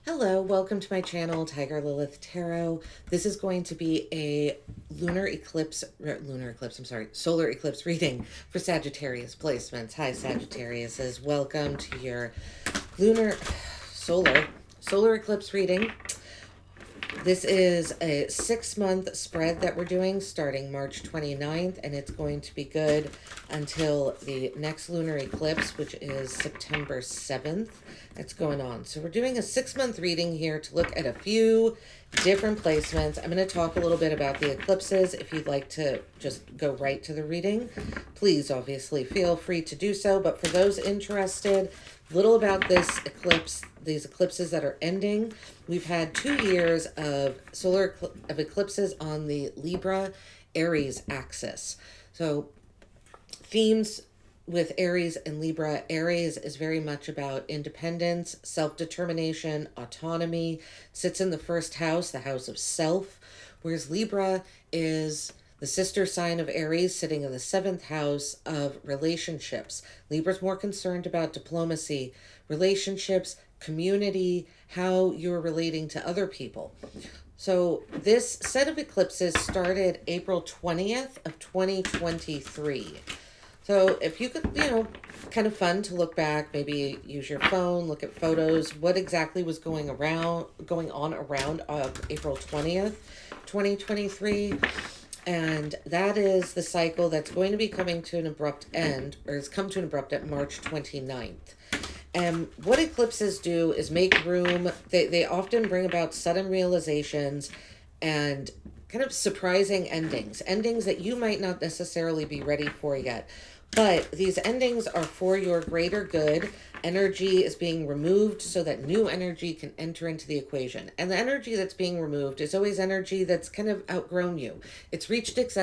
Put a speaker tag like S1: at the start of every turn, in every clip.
S1: Hello, welcome to my channel, Tiger Lilith Tarot. This is going to be a solar eclipse reading for Sagittarius placements. Hi, Sagittarius. Welcome to your lunar, solar eclipse reading. This is a 6-month spread that we're doing starting March 29th, and it's going to be good until the next lunar eclipse, which is September 7th. That's going on. So we're doing a 6-month reading here to look at a few different placements. I'm going to talk a little bit about the eclipses. If you'd like to just go right to the reading, please obviously feel free to do so. But for those interested, little about this eclipse, these eclipses that are ending. We've had 2 years of eclipses on the Libra Aries axis. So themes with Aries and Libra. Aries is very much about independence, self-determination, autonomy, sits in the first house, the house of self, whereas Libra is the sister sign of Aries, sitting in the 7th house of relationships. Libra's more concerned about diplomacy, relationships, community, how you're relating to other people. So this set of eclipses started April 20th of 2023. So if you could, kind of fun to look back, maybe use your phone, look at photos, what exactly was going on around April 20th, 2023. And that is the cycle that's going to be coming to an abrupt end, or has come to an abrupt end March 29th. And what eclipses do is make room. They often bring about sudden realizations and kind of surprising endings that you might not necessarily be ready for yet. But these endings are for your greater good. Energy is being removed so that new energy can enter into the equation. And the energy that's being removed is always energy that's kind of outgrown you. It's reached its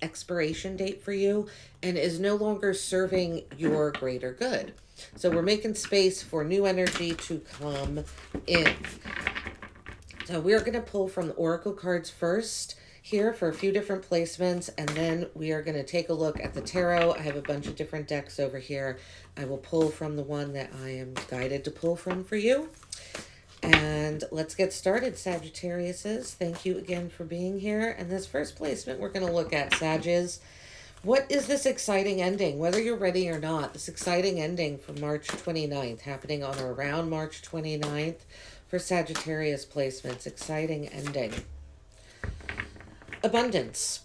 S1: expiration date for you and is no longer serving your greater good. So we're making space for new energy to come in. So we're going to pull from the Oracle cards first here for a few different placements, and then we are going to take a look at the tarot. I have a bunch of different decks over here. I will pull from the one that I am guided to pull from for you. And let's get started, Sagittariuses. Thank you again for being here. And this first placement we're going to look at, Sagittarius. What is this exciting ending? Whether you're ready or not, this exciting ending from March 29th, happening on or around March 29th for Sagittarius placements. Exciting ending. Abundance.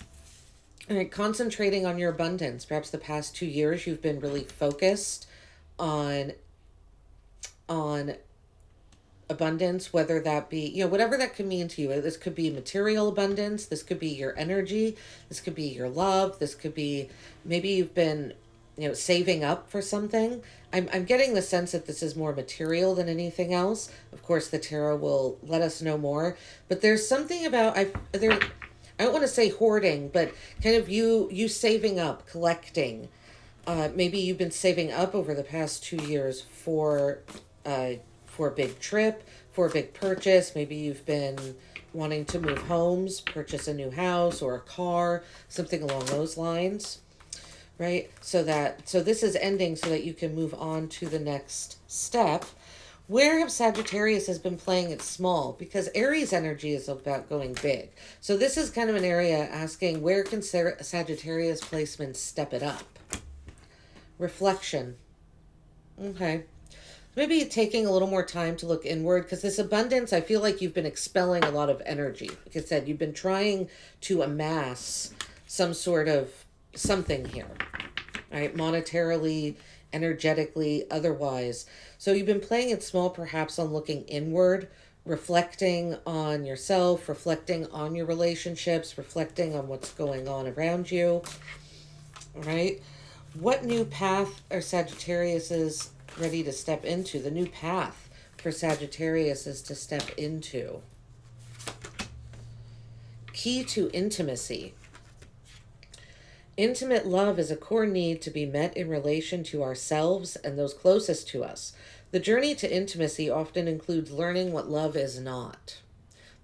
S1: All right, concentrating on your abundance. Perhaps the past 2 years you've been really focused on abundance, whether that be, whatever that could mean to you. This could be material abundance. This could be your energy. This could be your love. This could be, maybe you've been, saving up for something. I'm getting the sense that this is more material than anything else. Of course, the tarot will let us know more. But there's something about, I don't want to say hoarding, but kind of you saving up, collecting. Maybe you've been saving up over the past 2 years for a big trip, for a big purchase. Maybe you've been wanting to move homes, purchase a new house or a car, something along those lines, right? So this is ending so that you can move on to the next step. Where have Sagittarius has been playing it small? Because Aries energy is about going big. So this is kind of an area asking, where can Sagittarius placements step it up? Reflection. Okay. Maybe taking a little more time to look inward, because this abundance, I feel like you've been expelling a lot of energy. Like I said, you've been trying to amass some sort of something here, right? Monetarily, energetically, otherwise. So you've been playing it small, perhaps on looking inward, reflecting on yourself, reflecting on your relationships, reflecting on what's going on around you, right? What new path are Sagittarius's ready to step into? The new path for Sagittarius is to step into. Key to intimacy. Intimate love is a core need to be met in relation to ourselves and those closest to us. The journey to intimacy often includes learning what love is not.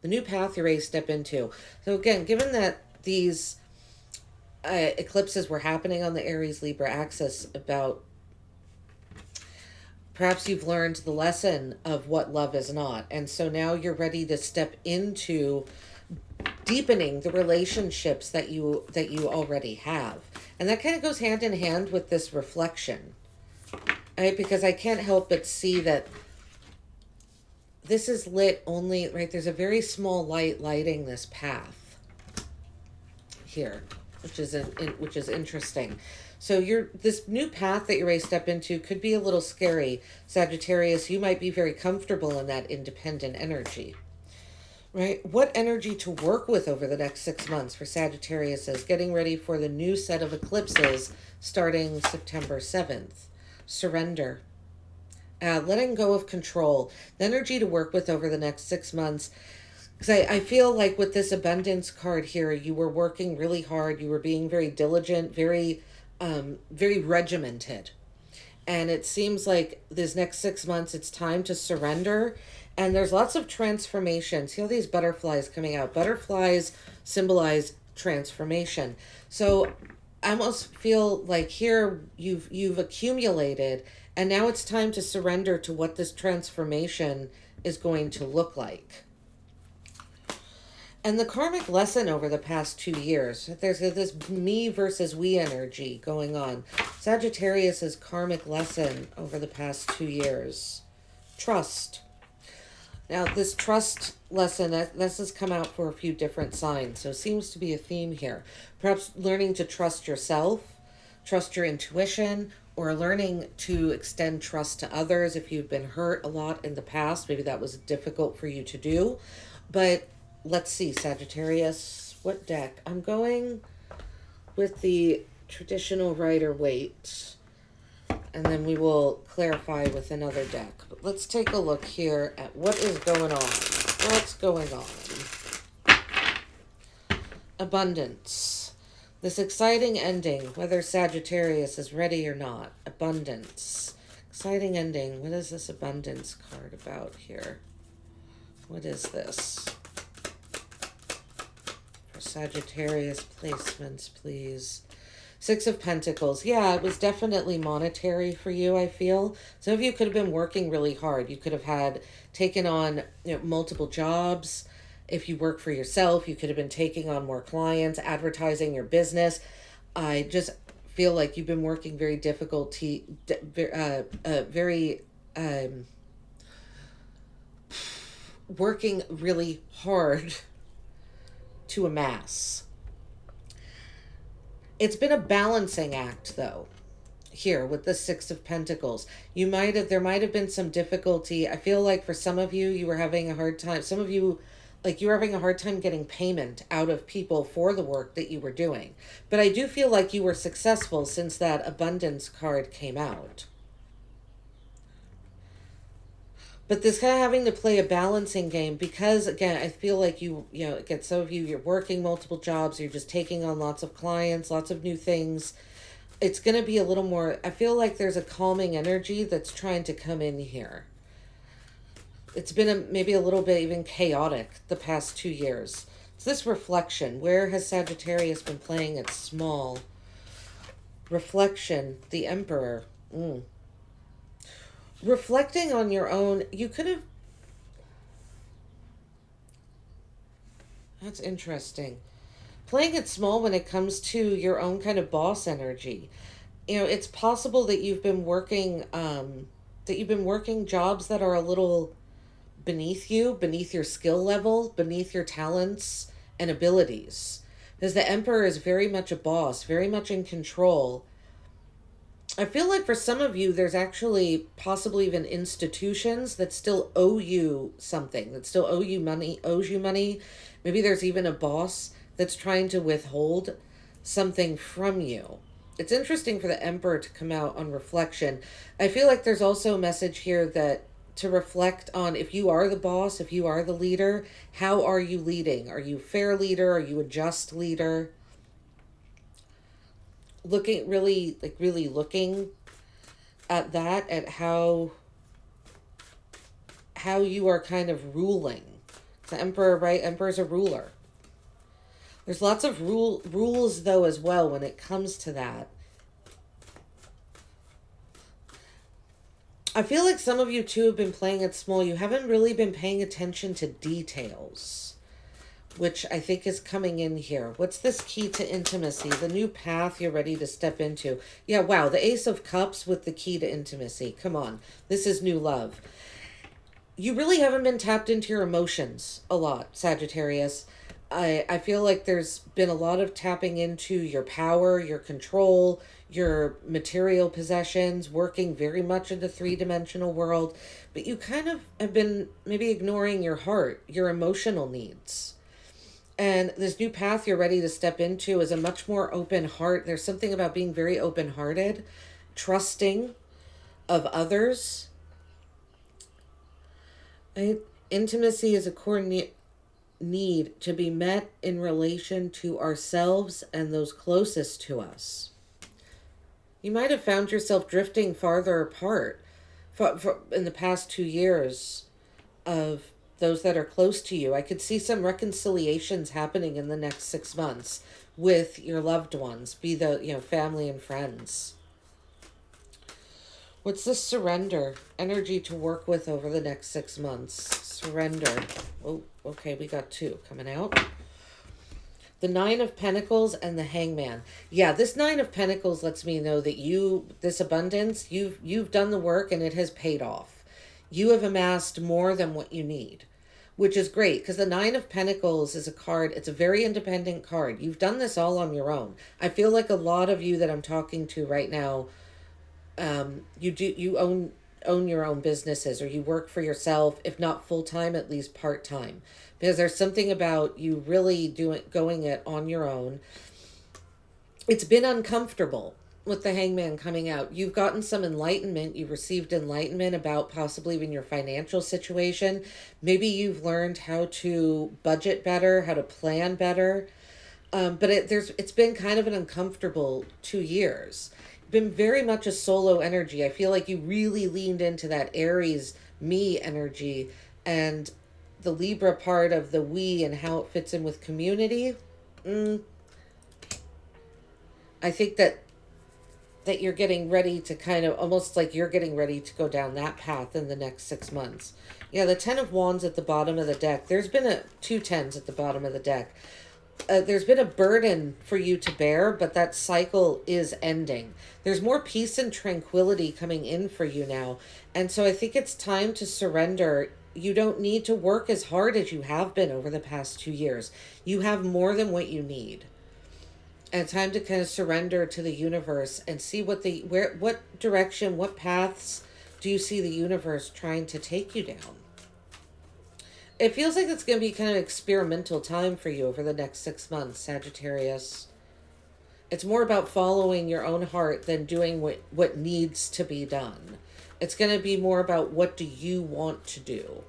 S1: The new path you're ready to step into. So again, given that these eclipses were happening on the Aries Libra axis about Perhaps you've learned the lesson of what love is not. And so now you're ready to step into deepening the relationships that you already have. And that kind of goes hand in hand with this reflection. Right? Because I can't help but see that this is lit only, right? There's a very small light lighting this path here, which is interesting. So this new path that you're ready to step into could be a little scary. Sagittarius, you might be very comfortable in that independent energy. Right? What energy to work with over the next 6 months for Sagittarius is getting ready for the new set of eclipses starting September 7th. Surrender. Letting go of control. The energy to work with over the next 6 months. Because I feel like with this abundance card here, you were working really hard. You were being very diligent, very regimented. And it seems like this next 6 months, it's time to surrender. And there's lots of transformation. See all these butterflies coming out. Butterflies symbolize transformation. So I almost feel like here you've accumulated, and now it's time to surrender to what this transformation is going to look like. And the karmic lesson over the past 2 years, there's this me versus we energy going on. Sagittarius's karmic lesson over the past 2 years. Trust. Now, this trust lesson, this has come out for a few different signs, so it seems to be a theme here. Perhaps learning to trust yourself, trust your intuition, or learning to extend trust to others if you've been hurt a lot in the past. Maybe that was difficult for you to do. But let's see, Sagittarius, what deck? I'm going with the traditional Rider-Waite. And then we will clarify with another deck. But let's take a look here at what is going on. What's going on? Abundance. This exciting ending, whether Sagittarius is ready or not. Abundance. Exciting ending. What is this abundance card about here? What is this? For Sagittarius placements, please. 6 of Pentacles. Yeah, it was definitely monetary for you, I feel. Some of you could have been working really hard. You could have taken on multiple jobs. If you work for yourself, you could have been taking on more clients, advertising your business. I just feel like you've been working very working really hard to amass. It's been a balancing act, though, here with the 6 of Pentacles. There might have been some difficulty. I feel like for some of you, you were having a hard time. Some of you, like you were having a hard time getting payment out of people for the work that you were doing. But I do feel like you were successful since that abundance card came out. But this kind of having to play a balancing game because, again, I feel like again, some of you, you're working multiple jobs, you're just taking on lots of clients, lots of new things. It's going to be a little more, I feel like there's a calming energy that's trying to come in here. It's been maybe a little bit even chaotic the past 2 years. It's this reflection. Where has Sagittarius been playing it small? Reflection, the Emperor. Reflecting on your own, you could have... That's interesting. Playing it small when it comes to your own kind of boss energy. It's possible that you've been working jobs that are a little beneath you, beneath your skill level, beneath your talents and abilities. Because the Emperor is very much a boss, very much in control. I feel like for some of you, there's actually possibly even institutions that still owe you something, that still owes you money. Maybe there's even a boss that's trying to withhold something from you. It's interesting for the Emperor to come out on reflection. I feel like there's also a message here that to reflect on if you are the boss, if you are the leader, how are you leading? Are you a fair leader? Are you a just leader? Really looking at that, at how you are kind of ruling. The Emperor, right? Emperor's a ruler. There's lots of rules, though, as well, when it comes to that. I feel like some of you too have been playing it small. You haven't really been paying attention to details, which I think is coming in here. What's this key to intimacy? The new path you're ready to step into. Yeah, wow. The Ace of Cups with the key to intimacy. Come on. This is new love. You really haven't been tapped into your emotions a lot, Sagittarius. I feel like there's been a lot of tapping into your power, your control, your material possessions, working very much in the three-dimensional world. But you kind of have been maybe ignoring your heart, your emotional needs. And this new path you're ready to step into is a much more open heart. There's something about being very open-hearted, trusting of others. Right? Intimacy is a core need to be met in relation to ourselves and those closest to us. You might have found yourself drifting farther apart in the past 2 years of those that are close to you. I could see some reconciliations happening in the next 6 months with your loved ones, be the, family and friends. What's this surrender energy to work with over the next 6 months? Surrender. Oh, okay, we got 2 coming out. The Nine of Pentacles and the Hangman. Yeah, this Nine of Pentacles lets me know that this abundance, you've done the work and it has paid off. You have amassed more than what you need, which is great because the Nine of Pentacles is a card. It's a very independent card. You've done this all on your own. I feel like a lot of you that I'm talking to right now, you own your own businesses, or you work for yourself, if not full-time, at least part-time, because there's something about you really going it on your own. It's been uncomfortable with the Hangman coming out. You've gotten some enlightenment. You've received enlightenment about possibly even your financial situation. Maybe you've learned how to budget better, how to plan better. But it's been kind of an uncomfortable 2 years. Been very much a solo energy. I feel like you really leaned into that Aries me energy and the Libra part of the we and how it fits in with community. I think that you're getting ready to kind of almost like you're getting ready to go down that path in the next 6 months. Yeah, the Ten of Wands at the bottom of the deck. There's been 2 tens at the bottom of the deck. There's been a burden for you to bear, but that cycle is ending. There's more peace and tranquility coming in for you now. And so I think it's time to surrender. You don't need to work as hard as you have been over the past 2 years. You have more than what you need. And it's time to kind of surrender to the universe and see what direction, what paths do you see the universe trying to take you down? It feels like it's going to be kind of experimental time for you over the next 6 months, Sagittarius. It's more about following your own heart than doing what needs to be done. It's going to be more about what do you want to do.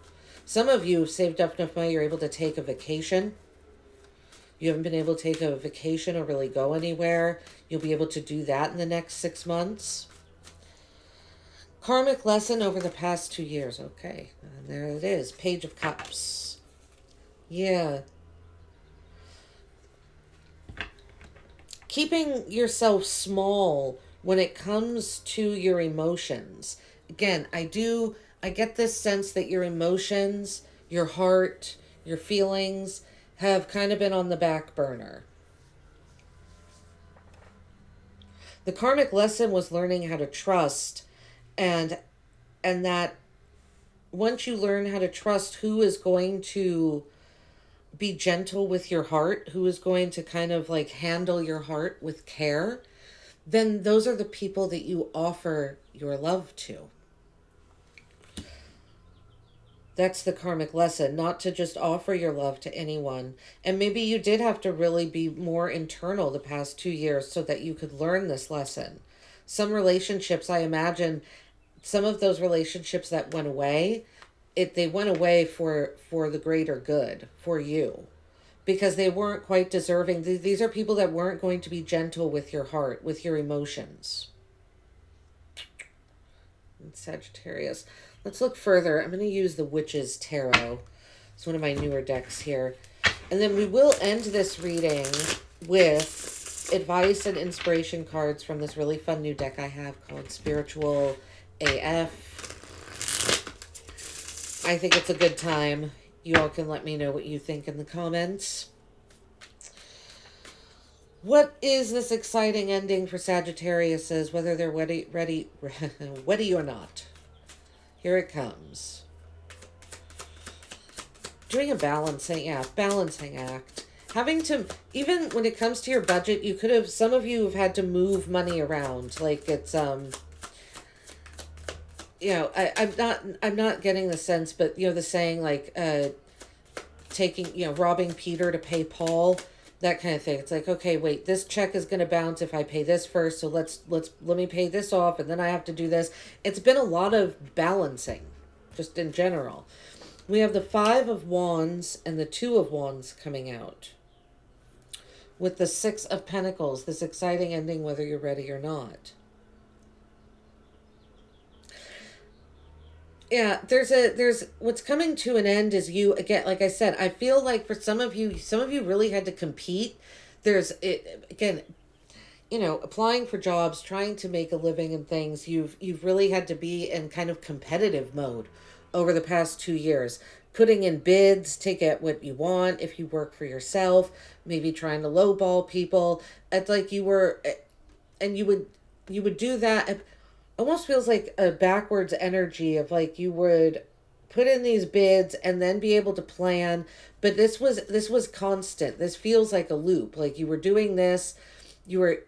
S1: Some of you have saved up enough money, you're able to take a vacation. You haven't been able to take a vacation or really go anywhere. You'll be able to do that in the next 6 months. Karmic lesson over the past 2 years. Okay, and there it is. Page of Cups. Yeah. Keeping yourself small when it comes to your emotions. Again, I get this sense that your emotions, your heart, your feelings have kind of been on the back burner. The karmic lesson was learning how to trust, and that once you learn how to trust who is going to be gentle with your heart, who is going to kind of like handle your heart with care, then those are the people that you offer your love to. That's the karmic lesson, not to just offer your love to anyone. And maybe you did have to really be more internal the past 2 years so that you could learn this lesson. Some relationships, I imagine, some of those relationships that went away, they went away for the greater good, for you. Because they weren't quite deserving. These are people that weren't going to be gentle with your heart, with your emotions. Sagittarius. Let's look further. I'm going to use the Witch's Tarot. It's one of my newer decks here. And then we will end this reading with advice and inspiration cards from this really fun new deck I have called Spiritual AF. I think it's a good time. You all can let me know what you think in the comments. What is this exciting ending for Sagittarius, whether they're ready or not? Here it comes. Doing a balancing act. Having to, even when it comes to your budget, you could have, some of you have had to move money around. Like it's, you know, I'm not getting the sense, but you know, the saying like, taking, you know, robbing Peter to pay Paul, that kind of thing. It's like, okay, wait, this check is going to bounce if I pay this first. So let me pay this off. And then I have to do this. It's been a lot of balancing just in general. We have the 5 of Wands and the 2 of Wands coming out. With the 6 of Pentacles, this exciting ending, whether you're ready or not. Yeah, there's what's coming to an end is you, again, like I said, I feel like for some of you really had to compete. There's it again, you know, applying for jobs, trying to make a living and things. You've really had to be in kind of competitive mode over the past 2 years, putting in bids to get what you want. If you work for yourself, maybe trying to lowball people. It's like you were, and you would do that. Almost feels like a backwards energy of like you would put in these bids and then be able to plan, but this was constant. This feels like a loop. Like you were doing this, you were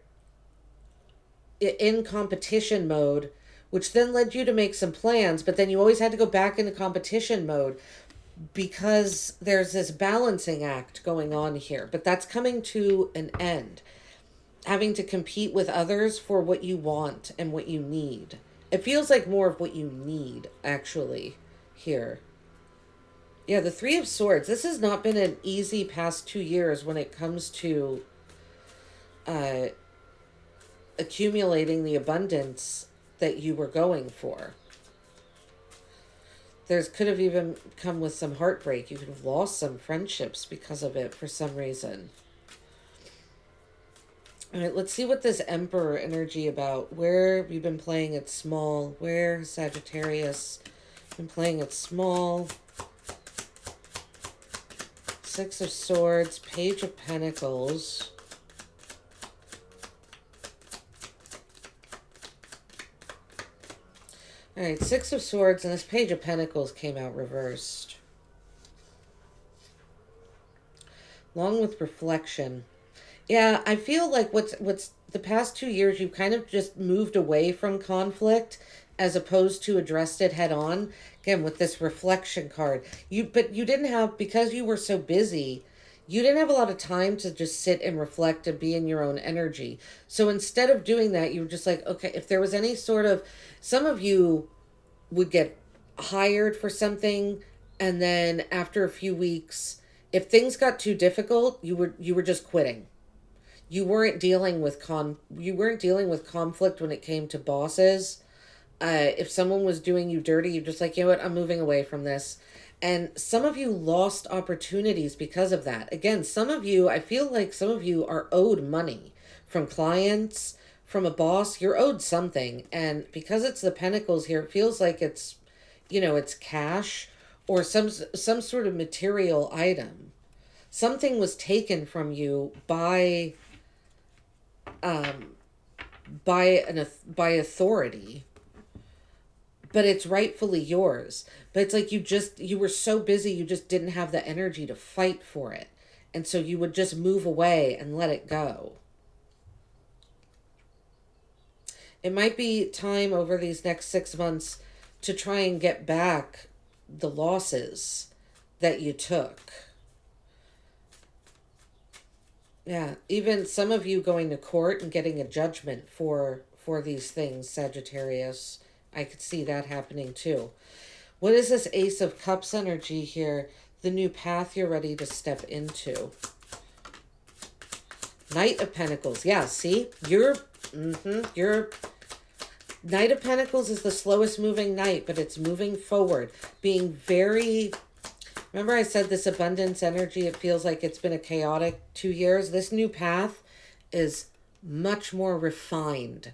S1: in competition mode, which then led you to make some plans, but then you always had to go back into competition mode because there's this balancing act going on here, but that's coming to an end. Having to compete with others for what you want and what you need. It feels like more of what you need, actually, here. Yeah, the 3 of Swords. This has not been an easy past 2 years when it comes to accumulating the abundance that you were going for. There's could have even come with some heartbreak. You could have lost some friendships because of it for some reason. All right, let's see what this Emperor energy about. Where we've been playing it small. Where Sagittarius been playing it small. 6 of Swords, Page of Pentacles. All right, 6 of Swords and this Page of Pentacles came out reversed. Along with reflection. Yeah, I feel like what's the past 2 years, you've kind of just moved away from conflict as opposed to addressed it head on. Again, with this reflection card. But you didn't have, because you were so busy, you didn't have a lot of time to just sit and reflect and be in your own energy. So instead of doing that, you were just like, okay, if there was any sort of, some of you would get hired for something, and then after a few weeks, if things got too difficult, you were just quitting. You weren't dealing with conflict when it came to bosses. If someone was doing you dirty, you're just like, you know what, I'm moving away from this. And some of you lost opportunities because of that. Again, some of you, I feel like some of you are owed money from clients, from a boss. You're owed something. And because it's the Pentacles here, it feels like it's, you know, it's cash or some sort of material item. Something was taken from you by authority, but it's rightfully yours. But it's like you were so busy, you just didn't have the energy to fight for it, and so you would just move away and let it go. It might be time over these next 6 months to try and get back the losses that you took. Yeah, even some of you going to court and getting a judgment for these things, Sagittarius. I could see that happening too. What is this Ace of Cups energy here? The new path you're ready to step into. Knight of Pentacles. Yeah, see? You're Knight of Pentacles is the slowest moving knight, but it's moving forward. Being very... Remember I said this abundance energy, it feels like it's been a chaotic 2 years. This new path is much more refined.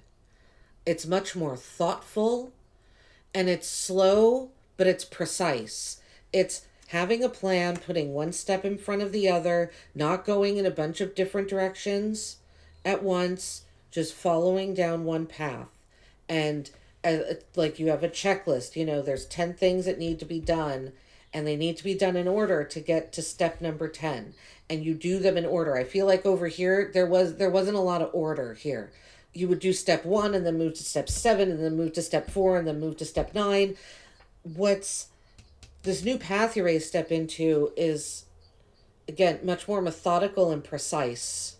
S1: It's much more thoughtful, and it's slow, but it's precise. It's having a plan, putting one step in front of the other, not going in a bunch of different directions at once, just following down one path. And like you have a checklist, there's 10 things that need to be done, and they need to be done in order to get to step number 10, and you do them in order. I feel like over here there wasn't a lot of order here. You would do step 1 and then move to step 7 and then move to step 4 and then move to step 9. What's this new path you're ready to step into is, again, much more methodical and precise.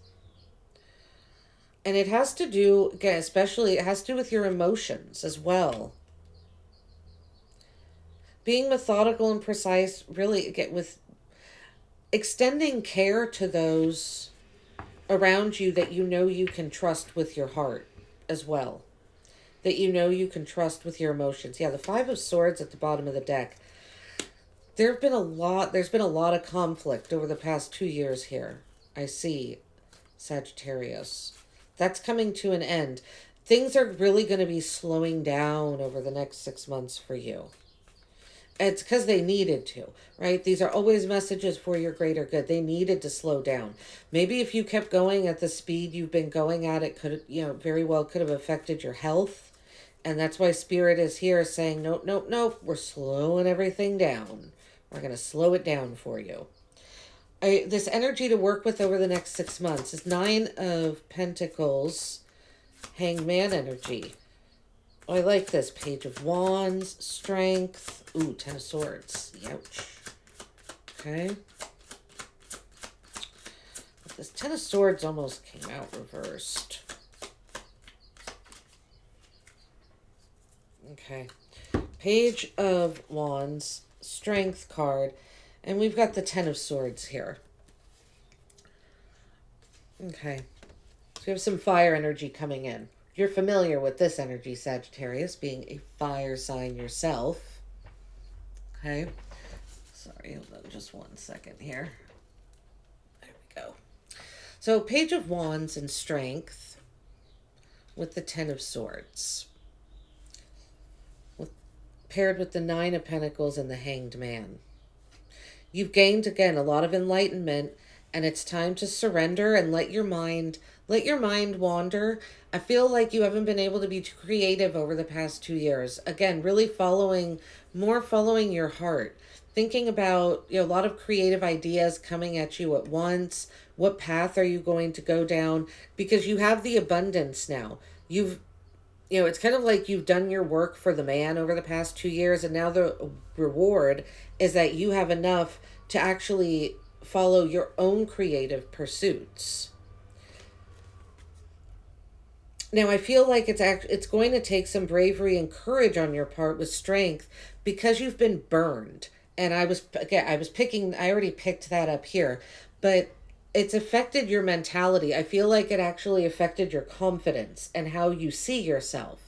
S1: And it has to do, again, especially, it has to do with your emotions as well. Being methodical and precise, really, again, with extending care to those around you that you can trust with your heart as well. That you can trust with your emotions. Yeah, the Five of Swords at the bottom of the deck. There's been a lot of conflict over the past 2 years here. I see, Sagittarius. That's coming to an end. Things are really going to be slowing down over the next 6 months for you. It's because they needed to, right? These are always messages for your greater good. They needed to slow down. Maybe if you kept going at the speed you've been going at, it could, very well could have affected your health. And that's why Spirit is here saying, nope, nope, nope, we're slowing everything down. We're going to slow it down for you. This energy to work with over the next 6 months is 9 of Pentacles, Hanged Man energy. Oh, I like this. Page of Wands, Strength. Ooh, 10 of Swords. Ouch. Okay. This 10 of Swords almost came out reversed. Okay. Page of Wands, Strength card, and we've got the 10 of Swords here. Okay. So we have some fire energy coming in. You're familiar with this energy, Sagittarius, being a fire sign yourself. Okay. Sorry, hold on just 1 second here. There we go. So Page of Wands and Strength with the 10 of Swords. Paired with the 9 of Pentacles and the Hanged Man. You've gained, again, a lot of enlightenment, and it's time to surrender and let your mind wander. I feel like you haven't been able to be too creative over the past 2 years. Again, really following your heart. Thinking about, a lot of creative ideas coming at you at once. What path are you going to go down? Because you have the abundance now. It's kind of like you've done your work for the man over the past 2 years, and now the reward is that you have enough to actually follow your own creative pursuits. Now, I feel like it's going to take some bravery and courage on your part with Strength, because you've been burned. And I already picked that up here, but it's affected your mentality. I feel like it actually affected your confidence and how you see yourself.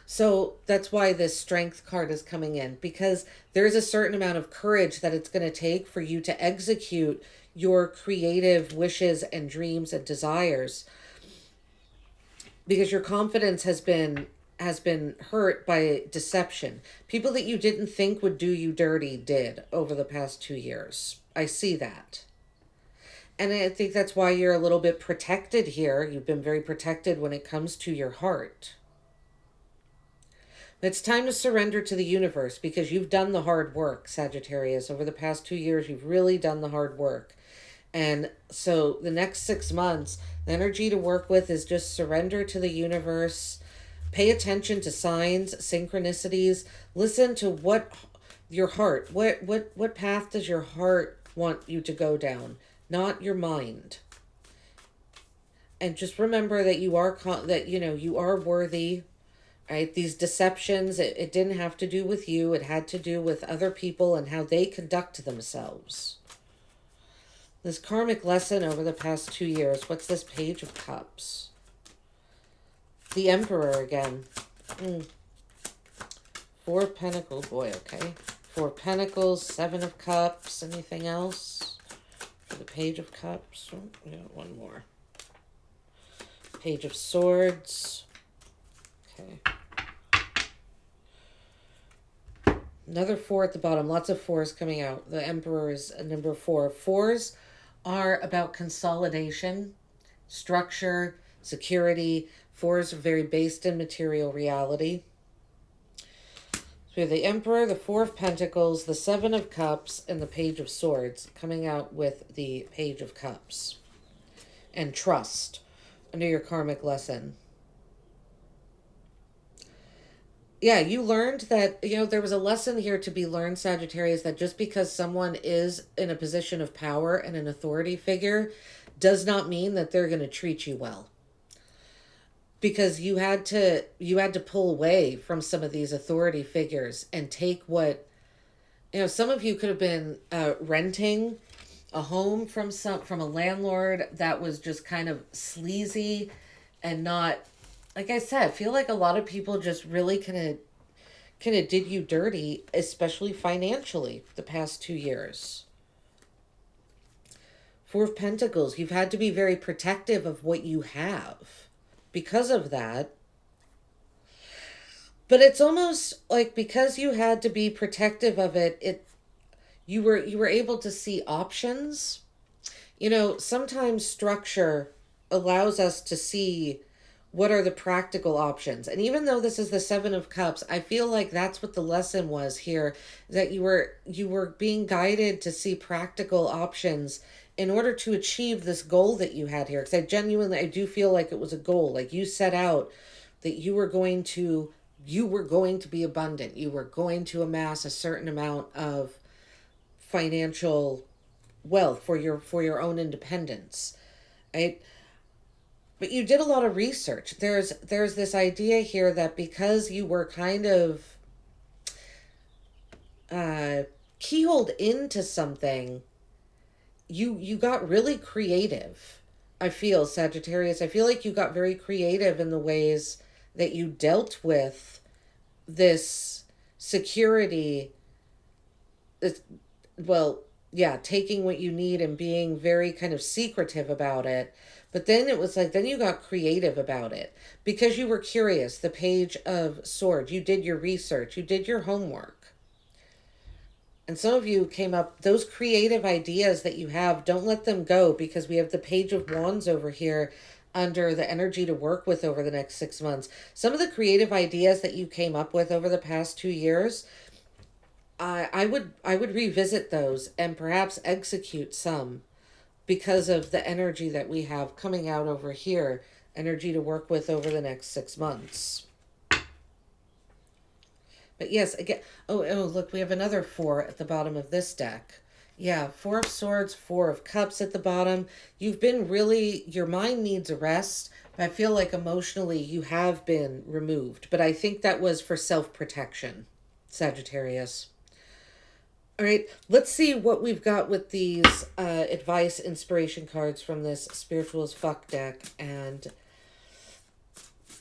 S1: So that's why this Strength card is coming in, because there's a certain amount of courage that it's going to take for you to execute your creative wishes and dreams and desires, because your confidence has been hurt by deception. People that you didn't think would do you dirty did over the past 2 years. I see that. And I think that's why you're a little bit protected here. You've been very protected when it comes to your heart. It's time to surrender to the universe, because you've done the hard work, Sagittarius. Over the past 2 years, you've really done the hard work. And so the next 6 months, the energy to work with is just surrender to the universe. Pay attention to signs, synchronicities. Listen to what your heart, what path does your heart want you to go down, not your mind. And just remember that you are worthy. Right? These deceptions, it didn't have to do with you. It had to do with other people and how they conduct themselves. This karmic lesson over the past 2 years. What's this Page of Cups? The Emperor again. 4 of Pentacles. Boy, okay. 4 of Pentacles, 7 of Cups. Anything else? For the Page of Cups. Oh, yeah, one more. Page of Swords. Okay. Another 4 at the bottom. Lots of 4s coming out. The Emperor is a number 4. 4s are about consolidation, structure, security. 4s are very based in material reality. So we have the Emperor, the 4 of Pentacles, the 7 of Cups, and the Page of Swords coming out with the Page of Cups. And trust under your karmic lesson. Yeah, you learned that, there was a lesson here to be learned, Sagittarius, that just because someone is in a position of power and an authority figure does not mean that they're going to treat you well. Because you had to pull away from some of these authority figures and take what, some of you could have been renting a home from a landlord that was just kind of sleazy and not, like I said, I feel like a lot of people just really kind of did you dirty, especially financially, the past 2 years. 4 of Pentacles, you've had to be very protective of what you have because of that. But it's almost like because you had to be protective of it, you were able to see options. Sometimes structure allows us to see what are the practical options. And even though this is the 7 of Cups, I feel like that's what the lesson was here, that you were being guided to see practical options in order to achieve this goal that you had here. Because I do feel like it was a goal. Like you set out that you were going to be abundant. You were going to amass a certain amount of financial wealth for your own independence. Right? But you did a lot of research. There's this idea here that because you were kind of keyholed into something, you got really creative. I feel, Sagittarius, I feel like you got very creative in the ways that you dealt with this security. Taking what you need and being very kind of secretive about it. But then it was like, then you got creative about it because you were curious. The Page of Swords, you did your research, you did your homework. And some of you came up, those creative ideas that you have, don't let them go, because we have the Page of Wands over here under the energy to work with over the next 6 months. Some of the creative ideas that you came up with over the past 2 years, I would revisit those and perhaps execute some, because of the energy that we have coming out over here, energy to work with over the next 6 months. But yes, again, look, we have another 4 at the bottom of this deck. Yeah, 4 of Swords, 4 of Cups at the bottom. You've been your mind needs a rest, but I feel like emotionally you have been removed. But I think that was for self-protection, Sagittarius. All right, let's see what we've got with these advice inspiration cards from this Spiritual as Fuck deck, and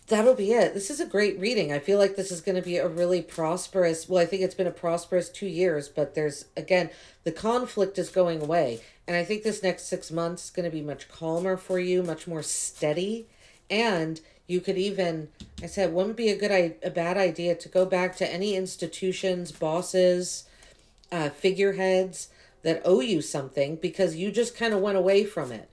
S1: that'll be it. This is a great reading. I feel like this is going to be a really prosperous, I think it's been a prosperous 2 years, but there's, again, the conflict is going away, and I think this next 6 months is going to be much calmer for you, much more steady, and you could even, I said, wouldn't be a bad idea to go back to any institutions, bosses, figureheads that owe you something because you just kind of went away from it.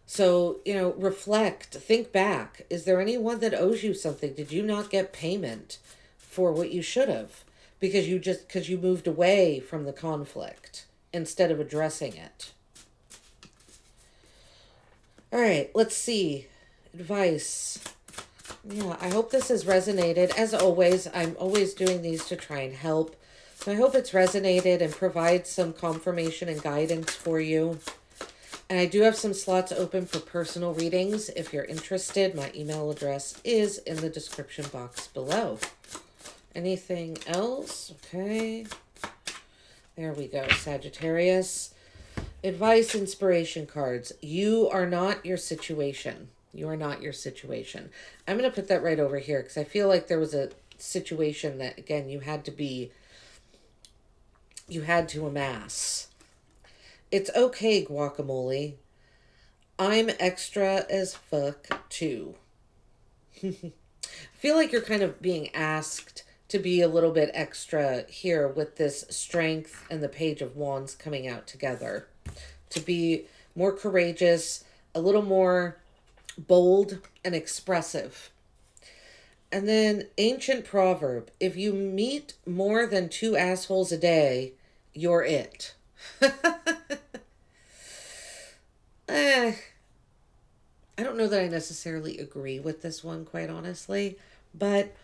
S1: So, reflect, think back. Is there anyone that owes you something? Did you not get payment for what you should have? Because you moved away from the conflict instead of addressing it. All right, let's see. Advice. Yeah, I hope this has resonated. As always, I'm always doing these to try and help. So I hope it's resonated and provides some confirmation and guidance for you. And I do have some slots open for personal readings. If you're interested, my email address is in the description box below. Anything else? Okay. There we go, Sagittarius. Advice, inspiration cards. You are not your situation. You are not your situation. I'm going to put that right over here because I feel like there was a situation that, again, you had to amass. It's okay, guacamole. I'm extra as fuck too. I feel like you're kind of being asked to be a little bit extra here with this Strength and the Page of Wands coming out together. To be more courageous, a little more bold and expressive. And then ancient proverb, if you meet more than 2 assholes a day, you're it. I don't know that I necessarily agree with this one, quite honestly, but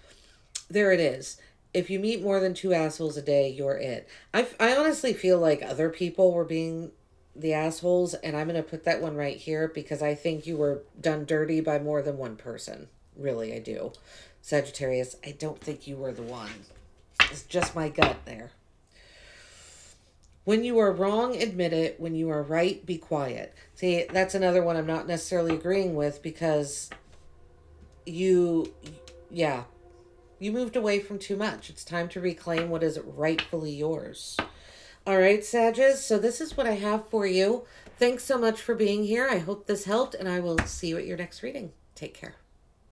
S1: there it is. If you meet more than 2 assholes a day, you're it. I honestly feel like other people were being the assholes, and I'm going to put that one right here because I think you were done dirty by more than one person. Really, I do. Sagittarius, I don't think you were the one. It's just my gut there. When you are wrong, admit it. When you are right, be quiet. See, that's another one I'm not necessarily agreeing with because you moved away from too much. It's time to reclaim what is rightfully yours. All right, Sagittarius, so this is what I have for you. Thanks so much for being here. I hope this helped, and I will see you at your next reading. Take care.